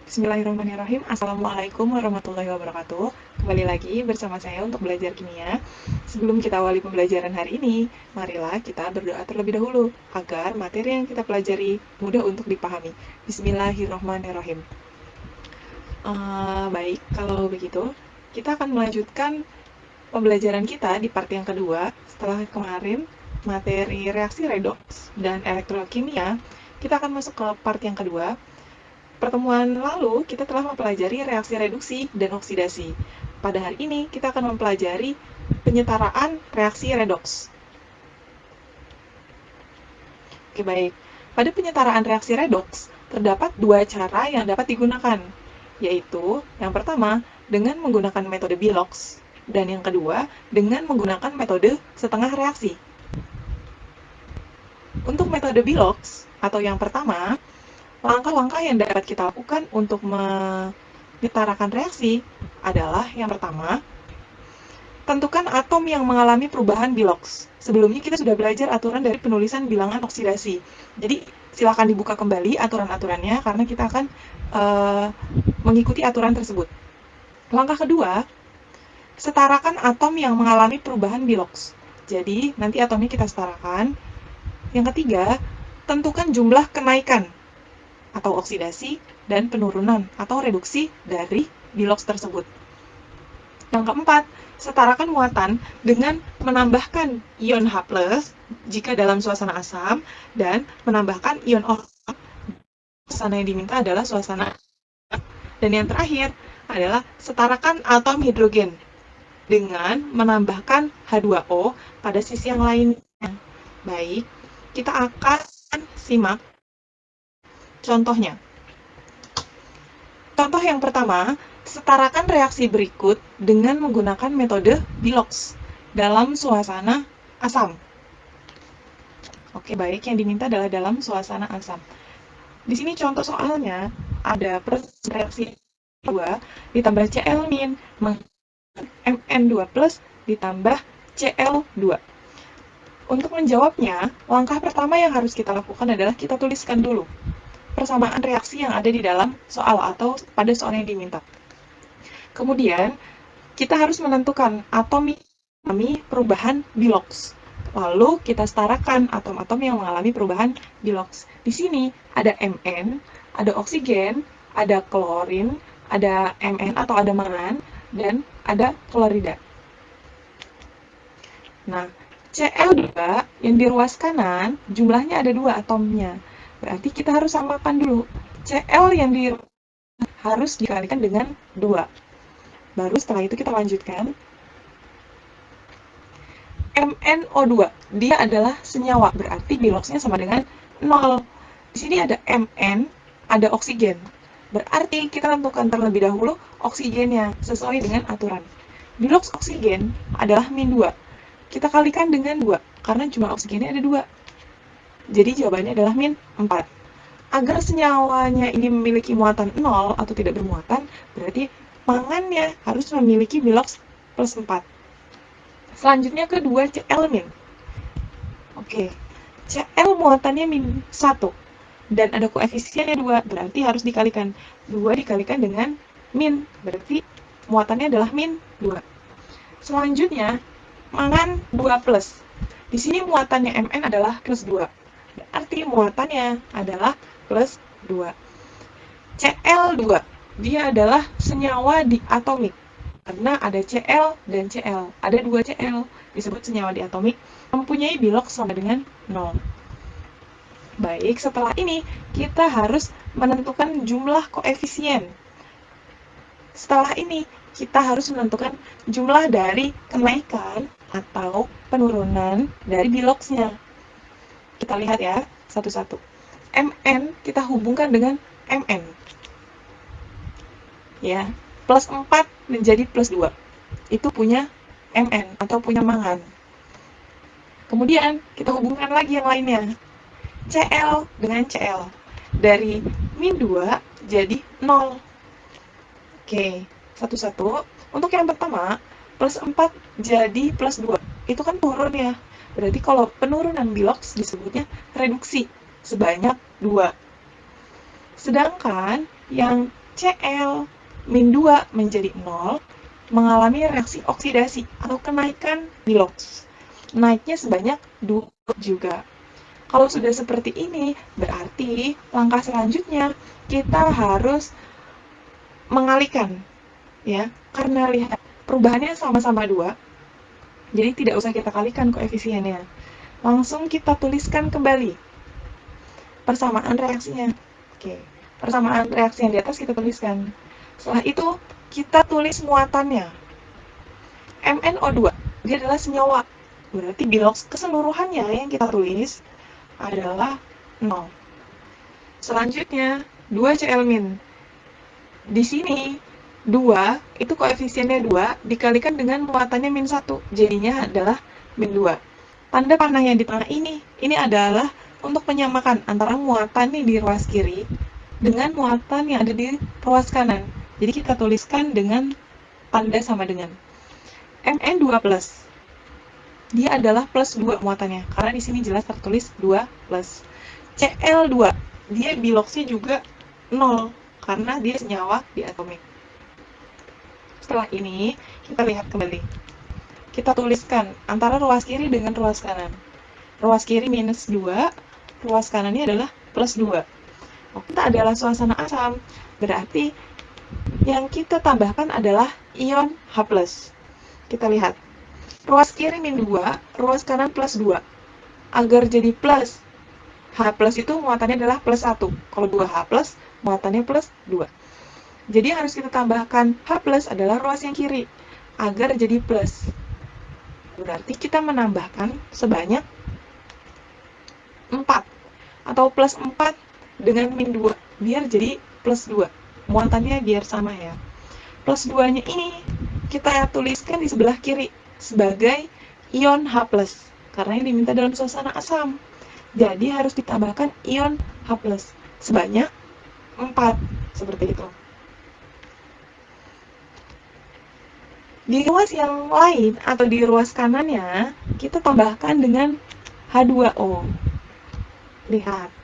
Bismillahirrahmanirrahim. Assalamualaikum warahmatullahi wabarakatuh. Kembali lagi bersama saya untuk belajar kimia. Sebelum kita awali pembelajaran hari ini, marilah kita berdoa terlebih dahulu agar materi yang kita pelajari mudah untuk dipahami. Bismillahirrahmanirrahim. Baik, kalau begitu, kita akan melanjutkan pembelajaran kita di part yang kedua. Setelah kemarin materi reaksi redoks dan elektrokimia, kita akan masuk ke part yang kedua. Pertemuan lalu, kita telah mempelajari reaksi reduksi dan oksidasi. Pada hari ini, kita akan mempelajari penyetaraan reaksi redoks. Oke, baik. Pada penyetaraan reaksi redoks, terdapat dua cara yang dapat digunakan, yaitu yang pertama, dengan menggunakan metode Bilox, dan yang kedua, dengan menggunakan metode setengah reaksi. Untuk metode Bilox, atau yang pertama, langkah-langkah yang dapat kita lakukan untuk menyetarakan reaksi adalah yang pertama, tentukan atom yang mengalami perubahan Bilox. Sebelumnya kita sudah belajar aturan dari penulisan bilangan oksidasi. Jadi silakan dibuka kembali aturan-aturannya karena kita akan mengikuti aturan tersebut. Langkah kedua, setarakan atom yang mengalami perubahan Bilox. Jadi nanti atomnya kita setarakan. Yang ketiga, tentukan jumlah kenaikan atau oksidasi dan penurunan atau reduksi dari Bilox tersebut. Yang keempat, setarakan muatan dengan menambahkan ion H+ jika dalam suasana asam dan menambahkan ion OH. Suasana yang diminta adalah suasana. Dan yang terakhir adalah setarakan atom hidrogen dengan menambahkan H2O pada sisi yang lainnya. Baik, kita akan simak contohnya. Contoh yang pertama, setarakan reaksi berikut dengan menggunakan metode Bilox dalam suasana asam. Oke, baik, yang diminta adalah dalam suasana asam. Di sini contoh soalnya ada reaksi 2 ditambah Cl- Mn2 plus ditambah Cl2. Untuk menjawabnya, langkah pertama yang harus kita lakukan adalah kita tuliskan dulu persamaan reaksi yang ada di dalam soal atau pada soal yang diminta. Kemudian, kita harus menentukan atom yang mengalami perubahan Bilox. Lalu, kita setarakan atom-atom yang mengalami perubahan Bilox. Di sini ada Mn, ada oksigen, ada klorin, ada Mn atau ada mangan, dan ada klorida. Nah, Cl2 yang di ruas kanan, jumlahnya ada 2 atomnya. Berarti kita harus samakan dulu. Cl yang harus dikalikan dengan 2. Baru setelah itu kita lanjutkan. MnO2, dia adalah senyawa, berarti Biloxnya sama dengan 0. Di sini ada Mn, ada oksigen. Berarti kita tentukan terlebih dahulu oksigennya sesuai dengan aturan. Bilox oksigen adalah -2. Kita kalikan dengan 2, karena jumlah oksigennya ada 2. Jadi jawabannya adalah -4. Agar senyawanya ini memiliki muatan 0 atau tidak bermuatan, berarti mangannya harus memiliki Bilox plus 4. Selanjutnya kedua Cl-. Oke, Cl muatannya -1 dan ada koefisiennya 2, berarti harus dikalikan. 2 dikalikan dengan min, berarti muatannya adalah -2. Selanjutnya, mangan 2 plus. Di sini muatannya Mn adalah plus 2. Berarti muatannya adalah plus 2. Cl2, dia adalah senyawa diatomik. Karena ada Cl dan Cl. Ada 2 Cl, disebut senyawa diatomik, mempunyai Bilox sama dengan 0. Baik, setelah ini kita harus menentukan jumlah koefisien. Setelah ini, kita harus menentukan jumlah dari kenaikan atau penurunan dari Biloxnya. Kita lihat ya, satu-satu. Mn kita hubungkan dengan Mn. Ya, plus 4 menjadi plus 2. Itu punya Mn atau punya mangan. Kemudian, kita hubungkan lagi yang lainnya. Cl dengan Cl. Dari -2 jadi 0. Oke, satu-satu. Untuk yang pertama, plus 4 jadi plus 2. Itu kan turun ya. Berarti kalau penurunan Bilox disebutnya reduksi sebanyak 2. Sedangkan yang Cl min 2 menjadi 0 mengalami reaksi oksidasi atau kenaikan bilox. Naiknya sebanyak 2 juga. Kalau sudah seperti ini, berarti langkah selanjutnya kita harus mengalihkan, ya, karena lihat perubahannya sama-sama 2, jadi tidak usah kita kalikan koefisiennya. Langsung kita tuliskan kembali persamaan reaksinya. Oke, persamaan reaksi yang di atas kita tuliskan. Setelah itu, kita tulis muatannya. MnO2, dia adalah senyawa. Berarti bilox keseluruhannya yang kita tulis adalah 0. Selanjutnya, 2Cl-. Di sini, 2 itu koefisiennya 2 dikalikan dengan muatannya min 1. Jadinya adalah min 2. Tanda panah yang di tengah ini adalah untuk menyamakan antara muatan nih di ruas kiri dengan muatan yang ada di ruas kanan. Jadi kita tuliskan dengan tanda sama dengan Mn2+. Dia adalah plus 2 muatannya, karena di sini jelas tertulis 2+. Cl2, dia biloxnya juga 0, karena dia senyawa diatomik. Setelah ini, kita lihat kembali. Kita tuliskan antara ruas kiri dengan ruas kanan. Ruas kiri minus 2, ruas kanannya adalah plus 2. Kita adalah suasana asam, berarti yang kita tambahkan adalah ion H+. Kita lihat. Ruas kiri min 2, ruas kanan plus 2. Agar jadi plus, H+ itu muatannya adalah plus 1. Kalau 2H+, muatannya plus 2. Jadi harus kita tambahkan H+ adalah ruas yang kiri, agar jadi plus. Berarti kita menambahkan sebanyak 4. Atau plus 4 dengan min 2, biar jadi plus 2. Muatannya biar sama ya. Plus 2-nya ini kita tuliskan di sebelah kiri sebagai ion H+, karena yang diminta dalam suasana asam. Jadi harus ditambahkan ion H+, sebanyak 4, seperti itu. Di ruas yang lain atau di ruas kanannya, kita tambahkan dengan H2O. Lihat.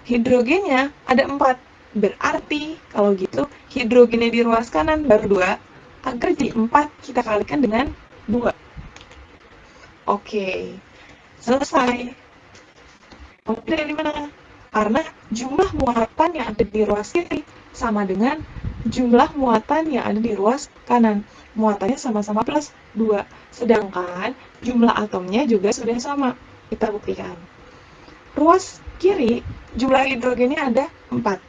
Hidrogennya ada 4. Berarti, kalau gitu, hidrogennya di ruas kanan baru 2. Agar jadi 4, kita kalikan dengan 2. Oke, selesai. Dari mana? Karena jumlah muatan yang ada di ruas kiri sama dengan jumlah muatan yang ada di ruas kanan. Muatannya sama-sama plus 2. Sedangkan jumlah atomnya juga sudah sama. Kita buktikan. Ruas kiri, jumlah hidrogennya ada 4.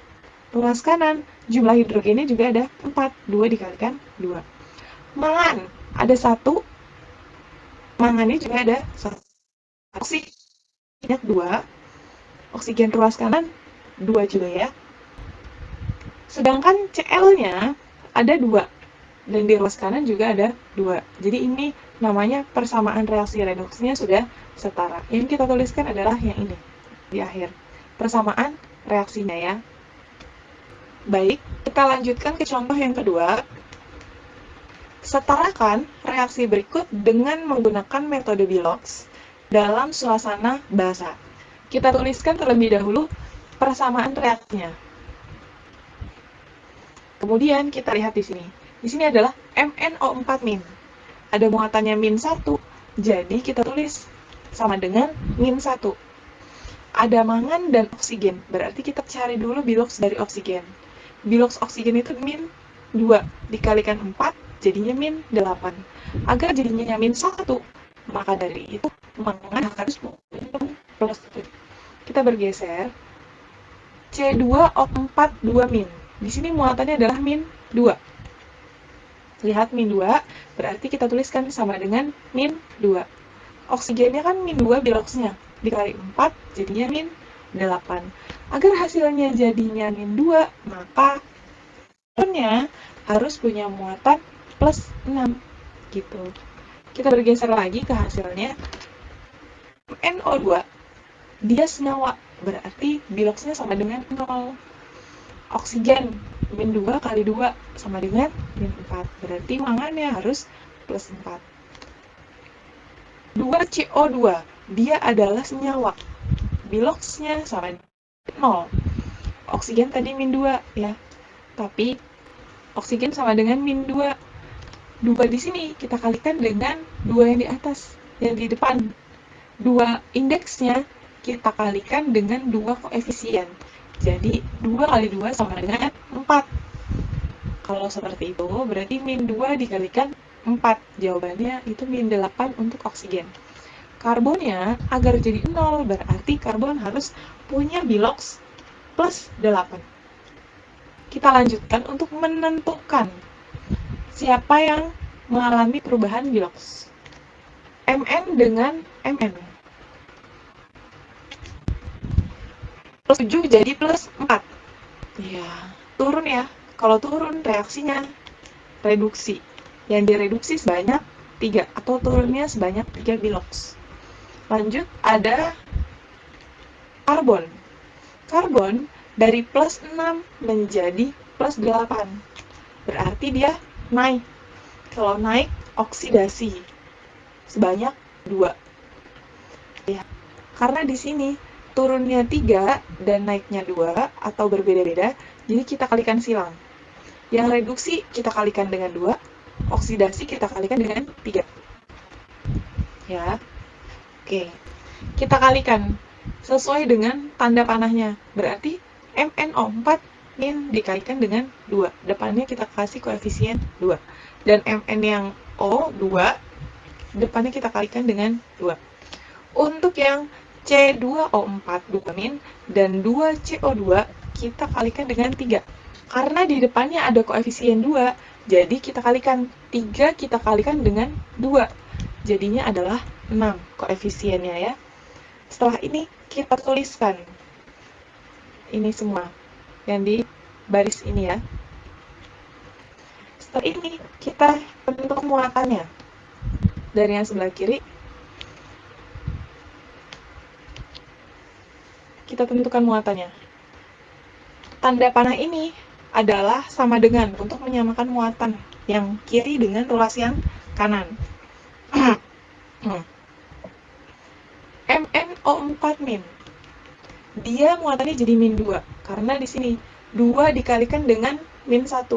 Ruas kanan, jumlah hidrogennya juga ada 4. 2 dikalikan 2. Mangan, ada 1. Mangannya juga ada 1. Oksigen 2. Oksigen ruas kanan 2 juga ya. Sedangkan Cl-nya ada 2. Dan di ruas kanan juga ada 2. Jadi ini namanya persamaan reaksi redoksnya sudah setara. Yang kita tuliskan adalah yang ini di akhir. Persamaan reaksinya ya. Baik, kita lanjutkan ke contoh yang kedua. Setarakan reaksi berikut dengan menggunakan metode bilox dalam suasana basah. Kita tuliskan terlebih dahulu persamaan reaksinya. Kemudian kita lihat di sini. Di sini adalah MnO4-. Ada muatannya min 1, jadi kita tulis sama dengan min 1. Ada mangan dan oksigen, berarti kita cari dulu bilox dari oksigen. Bilox oksigen itu min 2 dikalikan 4, jadinya min 8. Agar jadinya min 1, maka dari itu mangan harus plus 1. Kita bergeser. C2O4 2-. Di sini muatannya adalah min 2. Lihat min 2, berarti kita tuliskan sama dengan min 2. Oksigennya kan min 2 biloxnya, dikali 4 jadinya min 8. Agar hasilnya jadinya min 2, maka ionnya harus punya muatan plus 6. Gitu. Kita bergeser lagi ke hasilnya. NO2, dia senyawa, berarti biloxnya sama dengan 0. Oksigen min 2 kali 2 sama dengan min 4. Berarti mangannya harus plus 4. 2CO2, dia adalah senyawa. Biloxnya sama dengan 0. Oksigen tadi min 2 ya. tapi oksigen sama dengan min 2. 2 di sini kita kalikan dengan 2 yang di atas, yang di depan. 2 indeksnya kita kalikan dengan 2 koefisien. Jadi 2 kali 2 sama dengan 4. Kalau seperti itu, berarti min 2 dikalikan 4. Jawabannya itu min 8 untuk oksigen. Karbonnya agar jadi 0, berarti karbon harus punya biloks plus 8. Kita lanjutkan untuk menentukan siapa yang mengalami perubahan biloks. Mn dengan Mn. Plus 7 jadi plus 4. Ya, turun ya. Kalau turun reaksinya reduksi. Yang direduksi sebanyak 3 atau turunnya sebanyak 3 biloks. Lanjut ada karbon. Karbon dari plus 6 menjadi plus 8. Berarti dia naik. Kalau naik, oksidasi sebanyak 2. Ya. Karena di sini turunnya 3 dan naiknya 2 atau berbeda-beda, jadi kita kalikan silang. Yang reduksi kita kalikan dengan 2, oksidasi kita kalikan dengan 3. Ya. Oke. Kita kalikan sesuai dengan tanda panahnya. Berarti MnO4 min dikalikan dengan 2. Depannya kita kasih koefisien 2. Dan Mn yang O2, depannya kita kalikan dengan 2. Untuk yang C2O4 2 min dan 2CO2 kita kalikan dengan 3. Karena di depannya ada koefisien 2, jadi kita kalikan 3 kita kalikan dengan 2. Jadinya adalah 6 koefisiennya ya. Setelah ini kita tuliskan ini semua yang di baris ini ya. Setelah ini kita tentukan muatannya. Dari yang sebelah kiri kita tentukan muatannya. Tanda panah ini adalah sama dengan untuk menyamakan muatan yang kiri dengan ruas yang kanan. MnO4 min. Dia muatannya jadi min 2 karena di sini 2 dikalikan dengan min 1.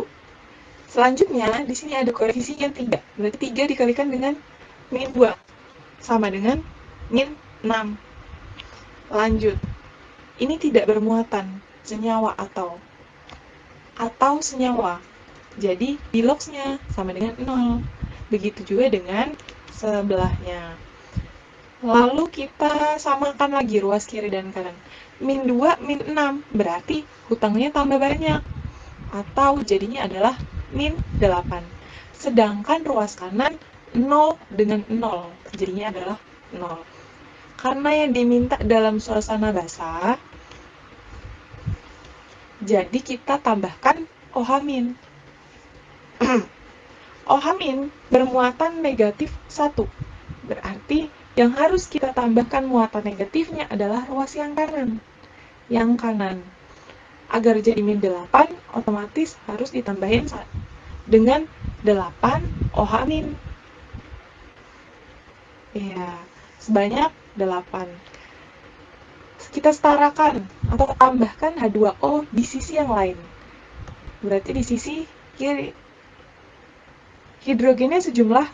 Selanjutnya di sini ada koefisien 3. Berarti 3 dikalikan dengan min 2 sama dengan min 6. Lanjut. Ini tidak bermuatan, senyawa atau senyawa. Jadi biloksnya sama dengan 0. Begitu juga dengan sebelahnya. Lalu kita samakan lagi ruas kiri dan kanan. Min 2, min 6, berarti hutangnya tambah banyak. Atau jadinya adalah min 8. Sedangkan ruas kanan 0 dengan 0, jadinya adalah 0. Karena yang diminta dalam suasana basah, jadi kita tambahkan OH-. OH- bermuatan negatif 1. Berarti yang harus kita tambahkan muatan negatifnya adalah ruas yang kanan. Yang kanan. Agar jadi min 8, otomatis harus ditambahin dengan 8 OH-. Ya, sebanyak 8. Kita setarakan atau tambahkan H2O di sisi yang lain. Berarti di sisi kiri. Hidrogennya sejumlah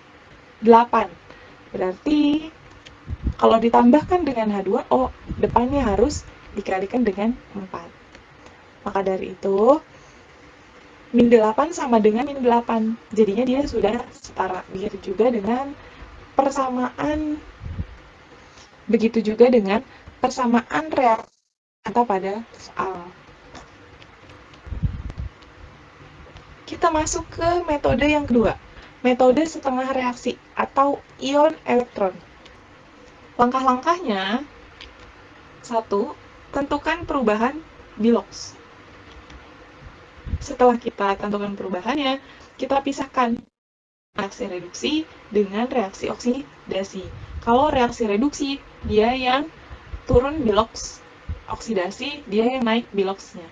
8. Berarti kalau ditambahkan dengan H2O, depannya harus dikalikan dengan 4. Maka dari itu, min 8 sama dengan min 8. Jadinya dia sudah setara. Begitu juga dengan persamaan reaksi atau pada soal. Kita masuk ke metode yang kedua. Metode setengah reaksi atau ion elektron. Langkah-langkahnya, 1. Tentukan perubahan biloks. Setelah kita tentukan perubahannya, kita pisahkan reaksi reduksi dengan reaksi oksidasi. Kalau reaksi reduksi, dia yang turun biloks. Oksidasi, dia yang naik biloksnya.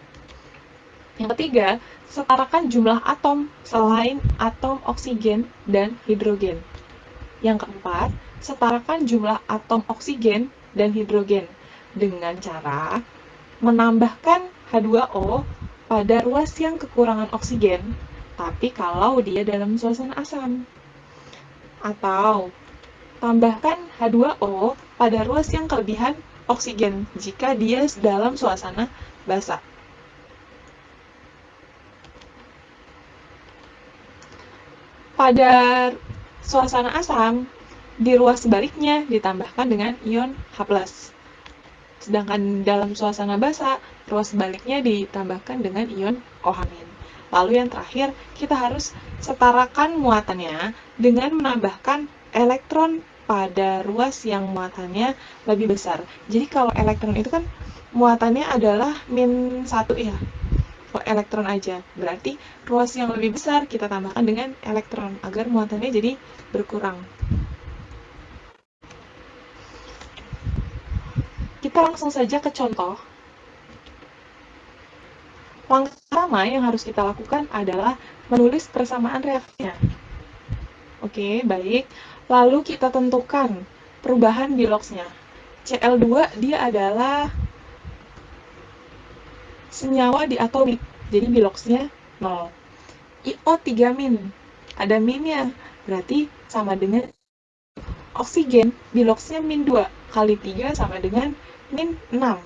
Yang ketiga, setarakan jumlah atom selain atom oksigen dan hidrogen. Yang keempat, setarakan jumlah atom oksigen dan hidrogen dengan cara menambahkan H2O pada ruas yang kekurangan oksigen, tapi kalau dia dalam suasana asam. Atau tambahkan H2O pada ruas yang kelebihan oksigen jika dia dalam suasana basa. Pada suasana asam, di ruas sebaliknya ditambahkan dengan ion H+. Sedangkan dalam suasana basa, ruas sebaliknya ditambahkan dengan ion OH-. Lalu yang terakhir, kita harus setarakan muatannya dengan menambahkan elektron pada ruas yang muatannya lebih besar. Jadi kalau elektron itu kan muatannya adalah -1 ya, elektron aja. Berarti ruas yang lebih besar kita tambahkan dengan elektron agar muatannya jadi berkurang. Kita langsung saja ke contoh. Langkah pertama yang harus kita lakukan adalah menulis persamaan reaksinya. Oke, baik. Lalu kita tentukan perubahan biloxnya. Cl2 dia adalah senyawa diatomik, jadi biloxnya 0. IO3-, ada minnya, berarti sama dengan oksigen, biloxnya -2, kali 3 sama dengan -6.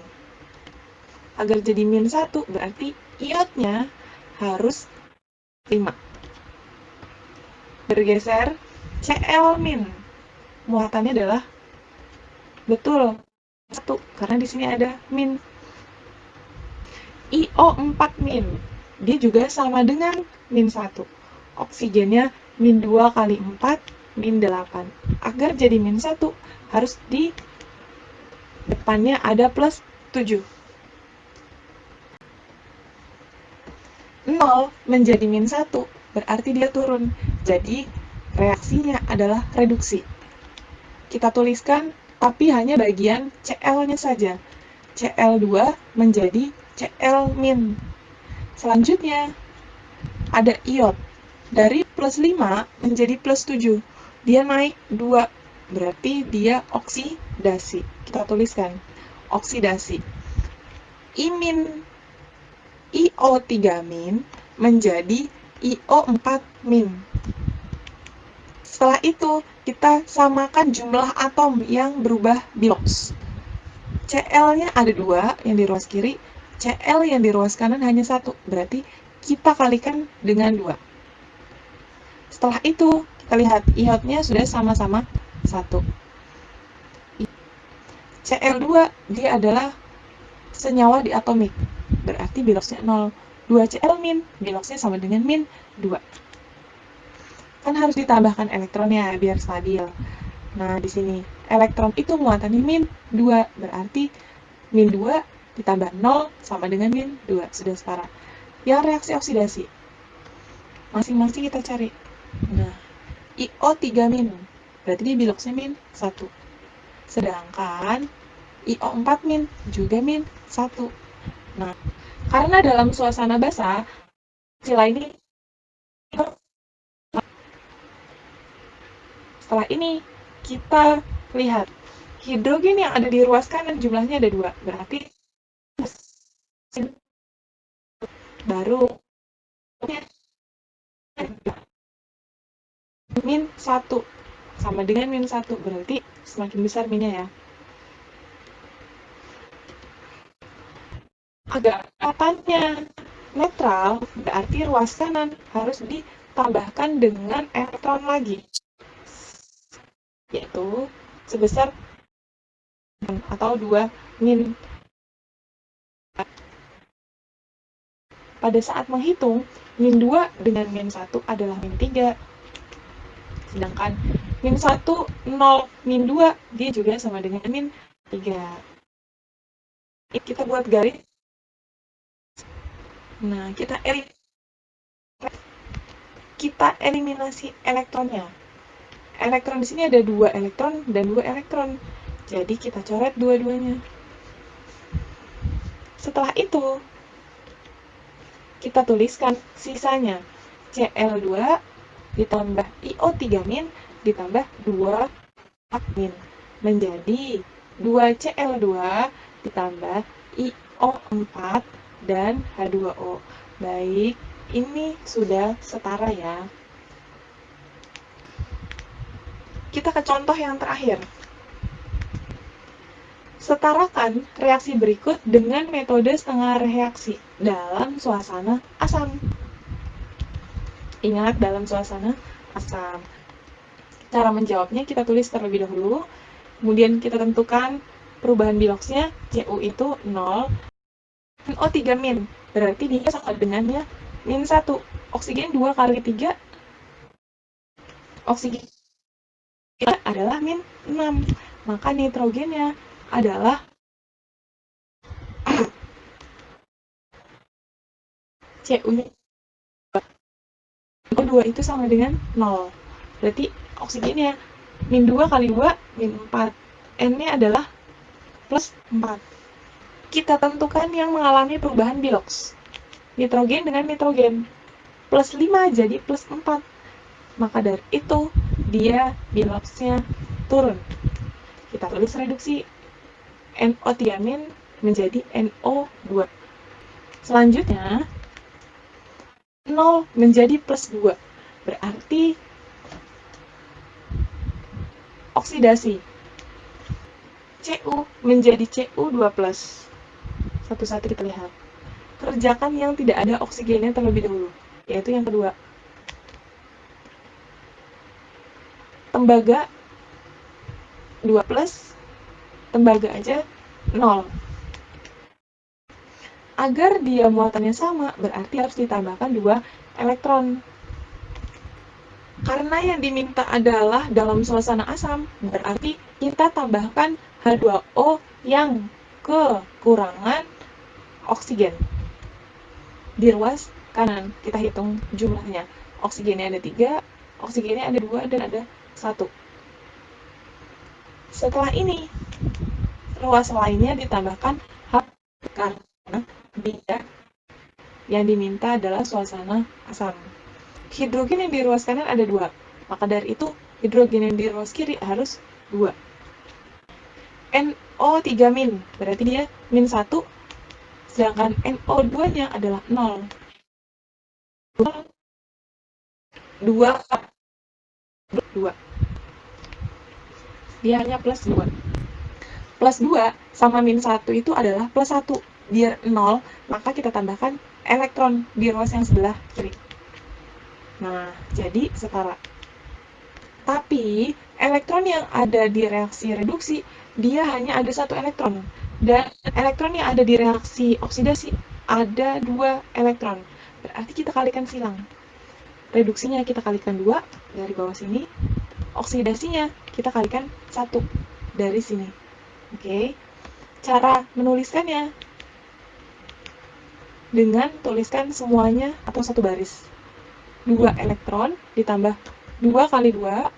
Agar jadi -1, berarti iotnya harus 5. Bergeser, Cl-, muatannya adalah betul 1, karena di sini ada min. IO4-, dia juga sama dengan -1. Oksigennya -2 kali 4, -8. Agar jadi -1, harus di depannya ada +7. 0 menjadi -1, berarti dia turun. Jadi, reaksinya adalah reduksi. Kita tuliskan, tapi hanya bagian Cl-nya saja. Cl2 menjadi Cl-. Selanjutnya, ada iot. Dari +5 menjadi +7. Dia naik 2, berarti dia oksidasi. Kita tuliskan, oksidasi. I-, IO3- menjadi IO4-. Setelah itu, kita samakan jumlah atom yang berubah bilox. Cl-nya ada 2 yang di ruas kiri, Cl yang di ruas kanan hanya 1, berarti kita kalikan dengan 2. Setelah itu, kita lihat iotnya sudah sama-sama 1. Cl2 dia adalah senyawa diatomik, berarti biloxnya 0. 2Cl-, biloxnya sama dengan -2. Kan harus ditambahkan elektronnya biar stabil. Nah, di sini elektron itu muatannya -2, berarti -2 ditambah 0 sama dengan -2, sudah setara. Yang reaksi oksidasi, masing-masing kita cari. Nah, IO3-, berarti dia biloxnya -1. Sedangkan IO4- juga -1. Nah, karena dalam suasana basa, istilah ini setelah ini kita lihat hidrogen yang ada di ruas kanan jumlahnya ada 2, berarti baru -1 sama dengan -1, berarti semakin besar minnya ya. Agar katanya netral, berarti ruas kanan harus ditambahkan dengan elektron lagi, yaitu sebesar atau 2-. Pada saat menghitung, -2 dengan -1 adalah -3. Sedangkan -1, 0, -2, dia juga sama dengan -3. Kita buat garis. Nah, kita eliminasi elektronnya. Elektron di sini ada 2 elektron dan 2 elektron. Jadi kita coret dua-duanya. Setelah itu, kita tuliskan sisanya. Cl2 ditambah IO3- ditambah 2-, menjadi 2Cl2 ditambah IO4 dan H2O. Baik, ini sudah setara ya. Kita ke contoh yang terakhir. Setarakan reaksi berikut dengan metode setengah reaksi dalam suasana asam. Ingat, dalam suasana asam. Cara menjawabnya kita tulis terlebih dahulu, kemudian kita tentukan perubahan biloksnya, Cu itu 0, NO3 min, berarti dia sama dengannya min 1. Oksigen 2 kali 3, oksigen adalah min 6. Maka nitrogennya adalah Cu-nya O2 itu sama dengan 0. Berarti oksigennya min 2 kali 2, min 4. N-nya adalah plus 4. Kita tentukan yang mengalami perubahan biloks. Nitrogen dengan nitrogen. Plus 5 jadi plus 4. Maka dari itu, dia biloksnya turun. Kita tulis reduksi NO3- menjadi NO2. Selanjutnya, 0 menjadi plus 2. Berarti oksidasi. Cu menjadi Cu2+. Satu-satu kita lihat. Kerjakan yang tidak ada oksigennya terlebih dahulu, yaitu yang kedua. Tembaga 2+, tembaga aja 0. Agar dia muatannya sama, berarti harus ditambahkan 2 elektron. Karena yang diminta adalah dalam suasana asam, berarti kita tambahkan H2O yang kekurangan oksigen. Di ruas kanan, kita hitung jumlahnya. Oksigennya ada 3, oksigennya ada 2, dan ada 1. Setelah ini, ruas lainnya ditambahkan H karena dia yang diminta adalah suasana asam. Hidrogen yang di ruas kanan ada 2, maka dari itu hidrogen yang di ruas kiri harus 2. NO3 min, berarti dia min 1, sedangkan NO2 nya adalah 0. 2 dia hanya plus 2. Plus 2 sama min 1 itu adalah plus 1. Biar 0, maka kita tambahkan elektron di ruas yang sebelah kiri. Nah, jadi setara. Tapi, elektron yang ada di reaksi reduksi, dia hanya ada 1 elektron. Dan elektron yang ada di reaksi oksidasi, ada 2 elektron. Berarti kita kalikan silang. Reduksinya kita kalikan 2 dari bawah sini. Oksidasinya kita kalikan 1 dari sini. Oke. Cara menuliskannya dengan tuliskan semuanya atau satu baris. 2 elektron ditambah 2 kali 2,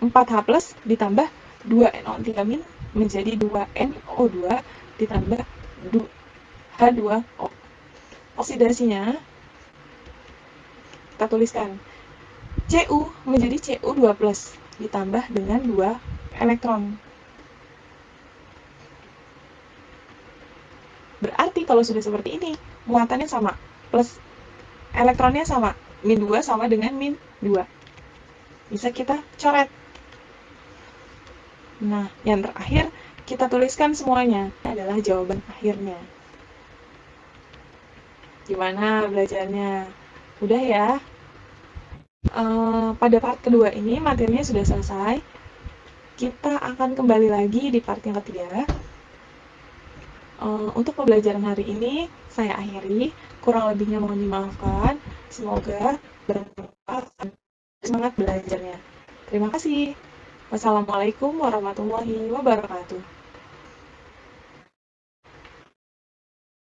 4H+ ditambah 2 NO3- menjadi 2 NO2 ditambah H2O. Oksidasinya kita tuliskan Cu menjadi Cu2+ ditambah dengan 2 elektron. Berarti kalau sudah seperti ini, muatannya sama, plus elektronnya sama, min 2 sama dengan min 2. Bisa kita coret. Nah, yang terakhir, kita tuliskan semuanya. Ini adalah jawaban akhirnya. Gimana belajarnya? Udah ya? Pada part kedua ini, materinya sudah selesai. Kita akan kembali lagi di part yang ketiga. Untuk pembelajaran hari ini, saya akhiri. Kurang lebihnya mohon dimaafkan. Semoga bermanfaat dan semangat belajarnya. Terima kasih. Wassalamualaikum warahmatullahi wabarakatuh.